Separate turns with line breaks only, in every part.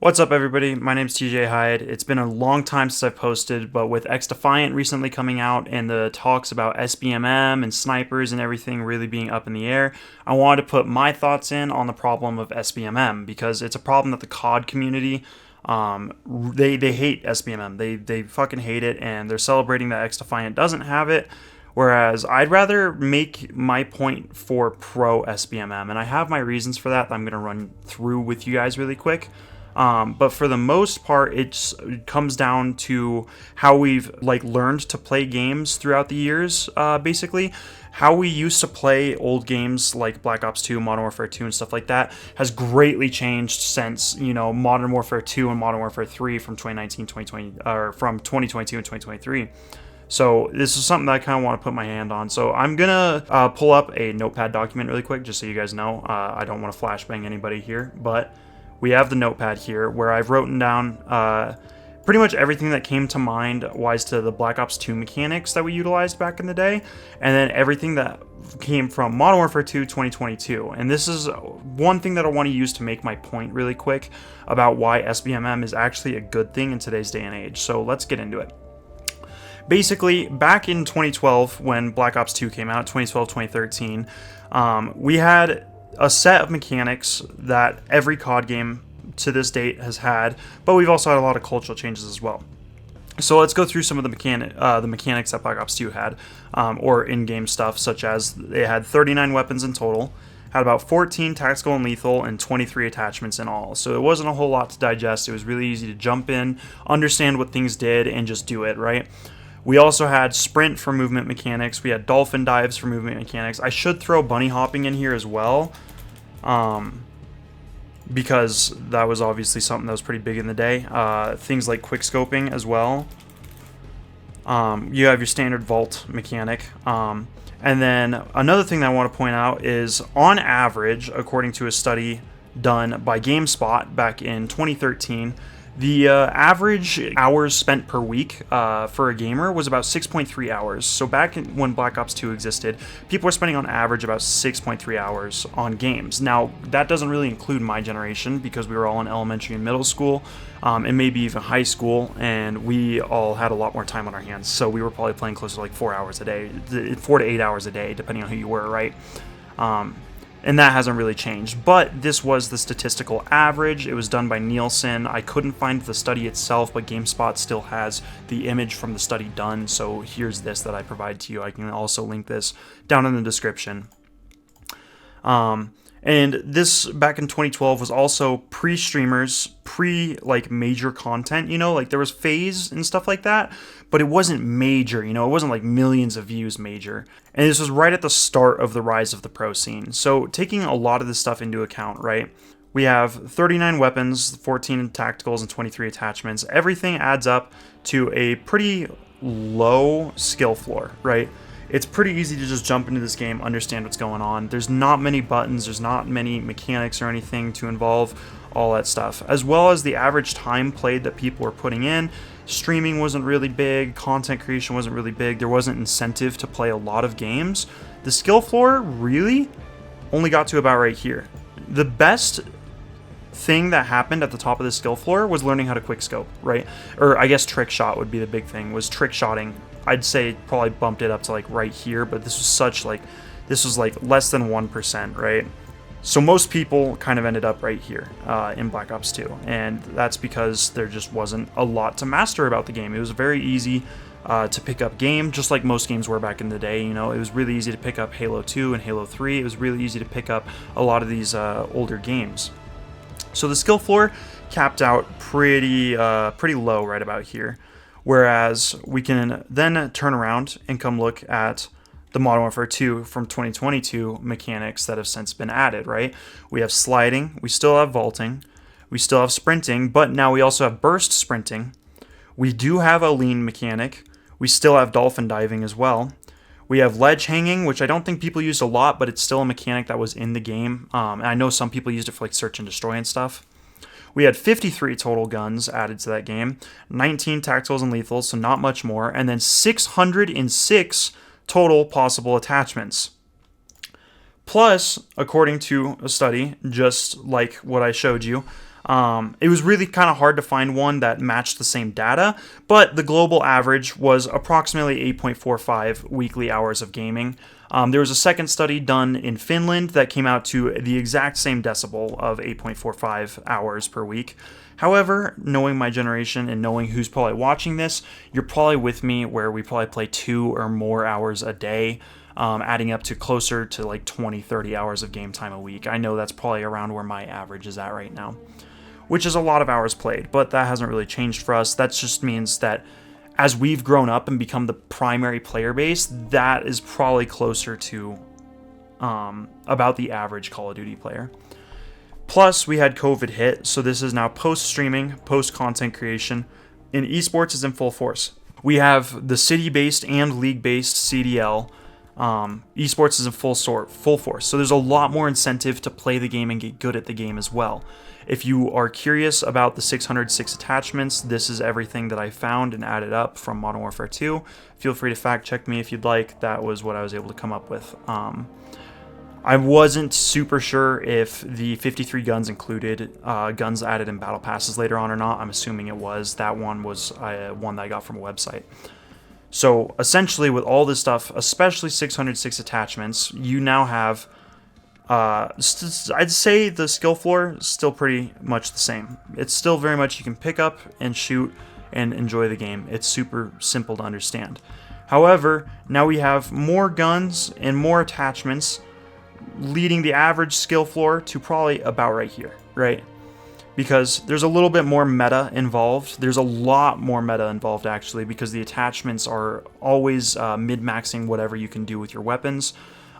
What's up, everybody? My name's TJ Hyde. It's been a long time since I've posted, but with X Defiant recently coming out and the talks about SBMM and snipers and everything really being up in the air, I wanted to put my thoughts in on the problem of SBMM because it's a problem that the COD community they hate SBMM. They fucking hate it, and they're celebrating that X Defiant doesn't have it. Whereas I'd rather make my point for pro SBMM, and I have my reasons for that I'm going to run through with you guys really quick. But for the most part, it comes down to how we've learned to play games throughout the years. Basically, how we used to play old games like Black Ops 2, Modern Warfare 2, and stuff like that has greatly changed since Modern Warfare 2 and Modern Warfare 3 from 2019, 2020, or from 2022 and 2023. So this is something that I kind of want to put my hand on. So I'm gonna pull up a notepad document really quick, just so you guys know. I don't want to flashbang anybody here, but we have the notepad here where I've written down pretty much everything that came to mind wise to the Black Ops 2 mechanics that we utilized back in the day, and then everything that came from Modern Warfare 2 2022. And this is one thing that I want to use to make my point really quick about why SBMM is actually a good thing in today's day and age. So let's get into it. Basically, back in 2012, when Black Ops 2 came out, 2012, 2013, we had a set of mechanics that every COD game to this date has had, but we've also had a lot of cultural changes as well. So let's go through some of the mechanics that Black Ops 2 had, or in-game stuff, such as they had 39 weapons in total, had about 14 tactical and lethal, and 23 attachments in all. So it wasn't a whole lot to digest. It was really easy to jump in, understand what things did, and just do it, right? We also had sprint for movement mechanics. We had dolphin dives for movement mechanics. I should throw bunny hopping in here as well, because that was obviously something that was pretty big in the day. Things like quick scoping as well. You have your standard vault mechanic. And then another thing that I want to point out is, on average, according to a study done by GameSpot back in 2013, the average hours spent per week for a gamer was about 6.3 hours. So back when Black Ops 2 existed, people were spending on average about 6.3 hours on games. Now, that doesn't really include my generation, because we were all in elementary and middle school, and maybe even high school, and we all had a lot more time on our hands. So we were probably playing closer to like 4 hours a day, 4 to 8 hours a day, depending on who you were, right? And that hasn't really changed, but this was the statistical average. It was done by Nielsen. I couldn't find the study itself, but GameSpot still has the image from the study done, so here's this that I provide to you. I can also link this down in the description. And this, back in 2012, was also pre-streamers, major content, there was phase and stuff like that, but it wasn't major, it wasn't like millions of views major. And this was right at the start of the rise of the pro scene. So taking a lot of this stuff into account, right? We have 39 weapons, 14 tacticals, and 23 attachments. Everything adds up to a pretty low skill floor, right? It's pretty easy to just jump into this game, understand what's going on. There's not many buttons, there's not many mechanics or anything to involve all that stuff. As well as the average time played that people were putting in. Streaming wasn't really big, content creation wasn't really big, there wasn't incentive to play a lot of games. The skill floor really only got to about right here. The best thing that happened at the top of the skill floor was learning how to quickscope, right? Or I guess trick shot would be the big thing, was trick shotting. I'd say probably bumped it up to right here, but this was less than 1%, right? So most people kind of ended up right here in Black Ops 2, and that's because there just wasn't a lot to master about the game. It was very easy to pick up game, just like most games were back in the day. It was really easy to pick up Halo 2 and Halo 3. It was really easy to pick up a lot of these older games. So the skill floor capped out pretty low right about here. Whereas we can then turn around and come look at the Modern Warfare 2 from 2022 mechanics that have since been added, right? We have sliding, we still have vaulting, we still have sprinting, but now we also have burst sprinting. We do have a lean mechanic. We still have dolphin diving as well. We have ledge hanging, which I don't think people used a lot, but it's still a mechanic that was in the game. And I know some people used it for search and destroy and stuff. We had 53 total guns added to that game, 19 tacticals and lethals, so not much more, and then 606 total possible attachments. Plus, according to a study, just like what I showed you, It was really kind of hard to find one that matched the same data, but the global average was approximately 8.45 weekly hours of gaming. There was a second study done in Finland that came out to the exact same decibel of 8.45 hours per week. However, knowing my generation and knowing who's probably watching this, you're probably with me where we probably play 2 or more hours a day, adding up to closer to like 20, 30 hours of game time a week. I know that's probably around where my average is at right now, which is a lot of hours played, but that hasn't really changed for us. That just means that as we've grown up and become the primary player base, that is probably closer to about the average Call of Duty player. Plus, we had COVID hit, so this is now post-streaming, post-content creation, and esports is in full force. We have the city-based and league-based CDL. Esports is in full force, so there's a lot more incentive to play the game and get good at the game as well. If you are curious about the 606 attachments, this is everything that I found and added up from Modern Warfare 2. Feel free to fact check me if you'd like. That was what I was able to come up with. I wasn't super sure if the 53 guns included guns added in battle passes later on or not. I'm assuming it was. That one was one that I got from a website. So essentially with all this stuff, especially 606 attachments, you now have, I'd say the skill floor is still pretty much the same. It's still very much you can pick up and shoot and enjoy the game. It's super simple to understand. However, now we have more guns and more attachments, leading the average skill floor to probably about right here, right? Because there's a little bit more meta involved. There's a lot more meta involved, actually, because the attachments are always mid-maxing whatever you can do with your weapons.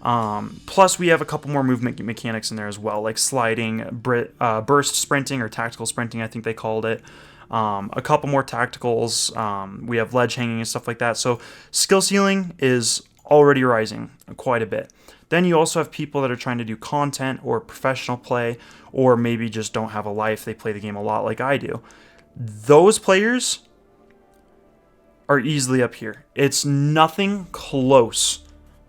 Plus, we have a couple more movement mechanics in there as well, like sliding, burst sprinting, or tactical sprinting, I think they called it. A couple more tacticals. We have ledge hanging and stuff like that. So skill ceiling is already rising quite a bit. Then you also have people that are trying to do content or professional play, or maybe just don't have a life. They play the game a lot like I do. Those players are easily up here. It's nothing close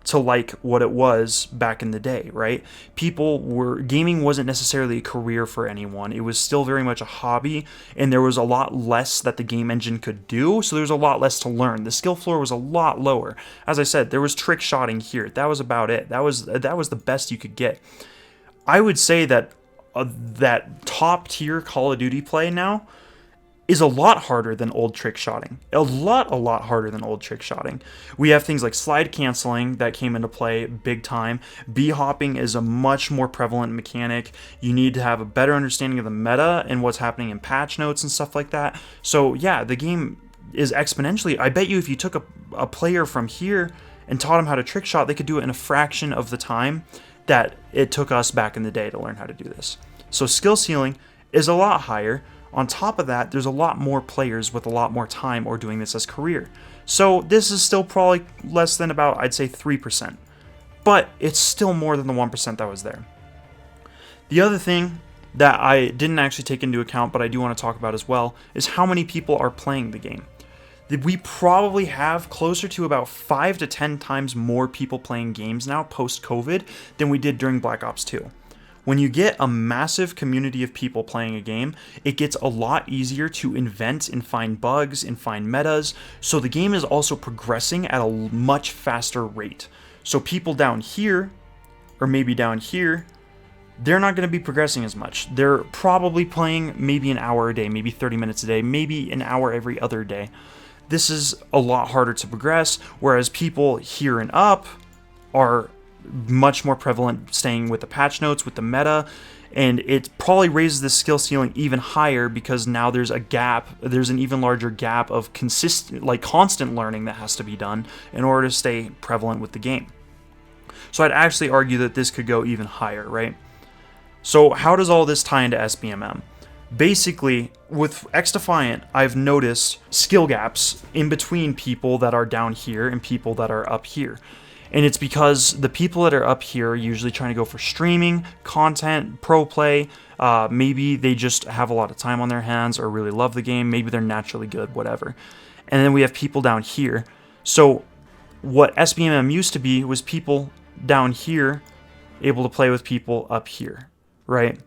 to like what it was back in the day, right? Gaming wasn't necessarily a career for anyone. It was still very much a hobby, and there was a lot less that the game engine could do, so there was a lot less to learn. The skill floor was a lot lower. As I said, there was trick shotting here. That was about it. That was the best you could get. I would say that that top tier Call of Duty play now is a lot harder than old trick shotting. A lot harder than old trick shotting. We have things like slide canceling that came into play big time. B-hopping is a much more prevalent mechanic. You need to have a better understanding of the meta and what's happening in patch notes and stuff like that. So yeah, the game is exponentially. I bet you if you took a player from here and taught him how to trick shot, they could do it in a fraction of the time that it took us back in the day to learn how to do this. So skill ceiling is a lot higher. On top of that, there's a lot more players with a lot more time or doing this as career. So this is still probably less than about, I'd say, 3%. But it's still more than the 1% that was there. The other thing that I didn't actually take into account, but I do want to talk about as well, is how many people are playing the game. We probably have closer to about 5 to 10 times more people playing games now post-COVID than we did during Black Ops 2. When you get a massive community of people playing a game, it gets a lot easier to invent and find bugs and find metas, so the game is also progressing at a much faster rate. So people down here, or maybe down here, they're not going to be progressing as much. They're probably playing maybe an hour a day, maybe 30 minutes a day, maybe an hour every other day. This is a lot harder to progress, whereas people here and up are much more prevalent staying with the patch notes, with the meta, and it probably raises the skill ceiling even higher because now there's a gap, there's an even larger gap of constant learning that has to be done in order to stay prevalent with the game. So I'd actually argue that this could go even higher, right? So how does all this tie into SBMM? Basically, with XDefiant, I've noticed skill gaps in between people that are down here and people that are up here. And it's because the people that are up here are usually trying to go for streaming, content, pro play. Maybe they just have a lot of time on their hands or really love the game. Maybe they're naturally good, whatever. And then we have people down here. So what SBMM used to be was people down here able to play with people up here, right?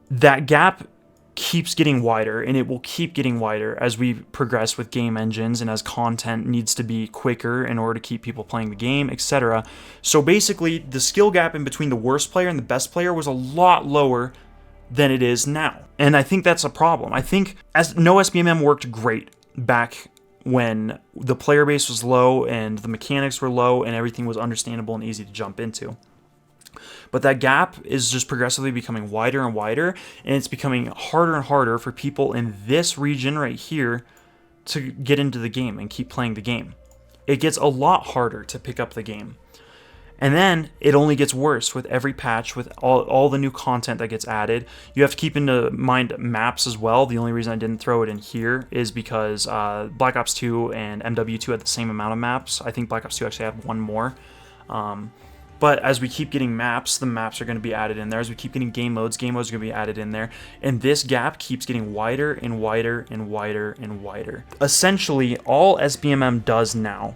That gap keeps getting wider, and it will keep getting wider as we progress with game engines and as content needs to be quicker in order to keep people playing the game, etc. So basically, the skill gap in between the worst player and the best player was a lot lower than it is now. And I think that's a problem. I think no SBMM worked great back when the player base was low and the mechanics were low and everything was understandable and easy to jump into. But that gap is just progressively becoming wider and wider, and it's becoming harder and harder for people in this region right here to get into the game and keep playing the game. It gets a lot harder to pick up the game. And then it only gets worse with every patch, with all the new content that gets added. You have to keep into mind maps as well. The only reason I didn't throw it in here is because Black Ops 2 and MW2 had the same amount of maps. I think Black Ops 2 actually had one more. But as we keep getting maps, the maps are going to be added in there. As we keep getting game modes are going to be added in there. And this gap keeps getting wider and wider and wider and wider. Essentially, all SBMM does now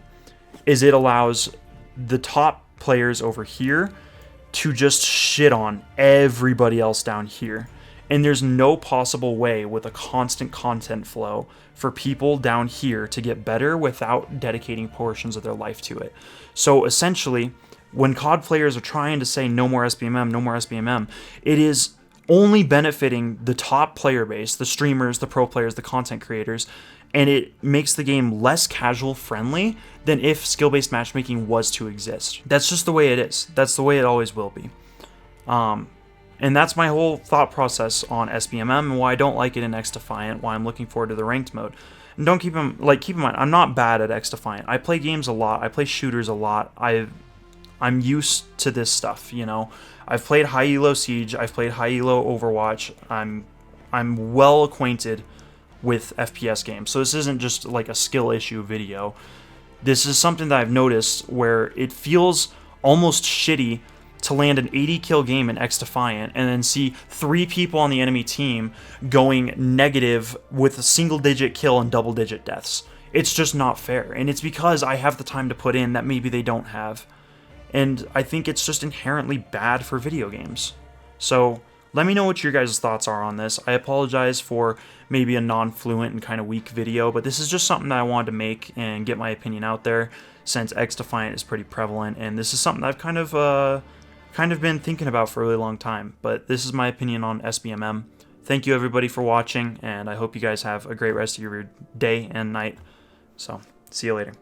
is it allows the top players over here to just shit on everybody else down here. And there's no possible way with a constant content flow for people down here to get better without dedicating portions of their life to it. So essentially, when COD players are trying to say no more SBMM, no more SBMM, it is only benefiting the top player base, the streamers, the pro players, the content creators, and it makes the game less casual friendly than if skill-based matchmaking was to exist. That's just the way it is. That's the way it always will be. And that's my whole thought process on SBMM and why I don't like it in XDefiant, why I'm looking forward to the ranked mode. And keep in mind, I'm not bad at XDefiant. I play games a lot. I play shooters a lot. I'm used to this stuff, you know. I've played high elo Siege. I've played high elo Overwatch. I'm well acquainted with FPS games. So this isn't just like a skill issue video. This is something that I've noticed where it feels almost shitty to land an 80 kill game in XDefiant and then see 3 people on the enemy team going negative with a single digit kill and double digit deaths. It's just not fair. And it's because I have the time to put in that maybe they don't have. And I think it's just inherently bad for video games. So let me know what your guys' thoughts are on this. I apologize for maybe a non-fluent and kind of weak video, but this is just something that I wanted to make and get my opinion out there since XDefiant is pretty prevalent, and this is something I've kind of been thinking about for a really long time. But this is my opinion on SBMM. Thank you everybody for watching, and I hope you guys have a great rest of your day and night. So, see you later.